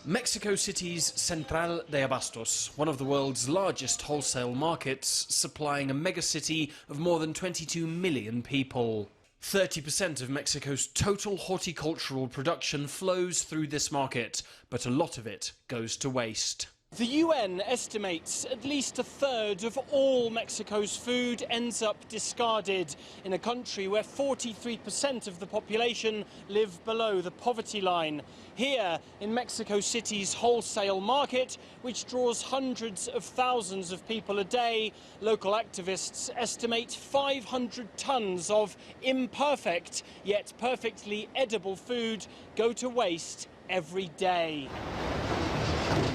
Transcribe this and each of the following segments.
Mexico City's Central de Abastos, one of the world's largest wholesale markets, supplying a megacity of more than 22 million people. 30% of Mexico's total horticultural production flows through this market, but a lot of it goes to waste. The UN estimates at least a third of all Mexico's food ends up discarded in a country where 43% of the population live below the poverty line. Here in Mexico City's wholesale market, which draws hundreds of thousands of people a day, local activists estimate 500 tons of imperfect yet perfectly edible food go to waste every day.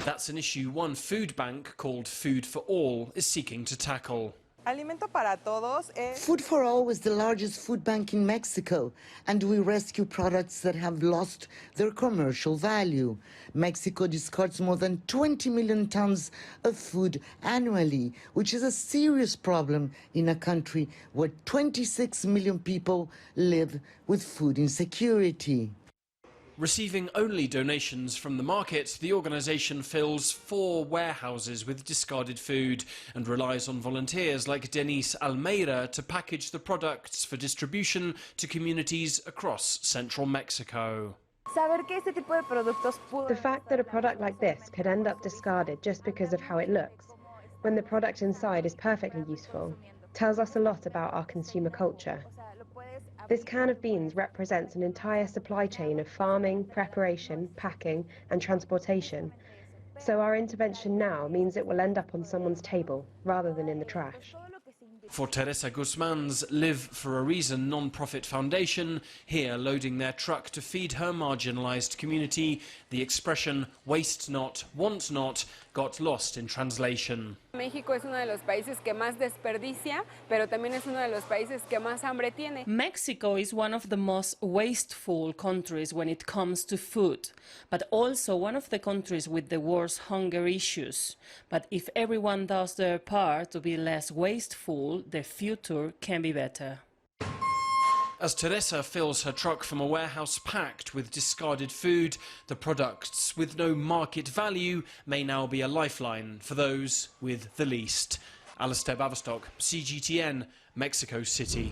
That's an issue one food bank called Food for All is seeking to tackle. Food for All is the largest food bank in Mexico, and we rescue products that have lost their commercial value. Mexico discards more than 20 million tons of food annually, which is a serious problem in a country where 26 million people live with food insecurity. Receiving only donations from the market, the organisation fills 4 warehouses with discarded food and relies on volunteers like Denise Almeida to package the products for distribution to communities across central Mexico. The fact that a product like this could end up discarded just because of how it looks, when the product inside is perfectly useful, tells us a lot about our consumer culture. This can of beans represents an entire supply chain of farming, preparation, packing and transportation. So our intervention now means it will end up on someone's table rather than in the trash. For Teresa Guzman's Live for a Reason non-profit foundation, here loading their truck to feed her marginalised community, the expression waste not, want not got lost in translation. México es uno de los países que más desperdicia, pero también es uno de los países que más hambre tiene. Mexico is one of the most wasteful countries when it comes to food, but also one of the countries with the worst hunger issues. But if everyone does their part to be less wasteful, the future can be better. As Teresa fills her truck from a warehouse packed with discarded food, the products with no market value may now be a lifeline for those with the least. Alistair Baverstock, CGTN, Mexico City.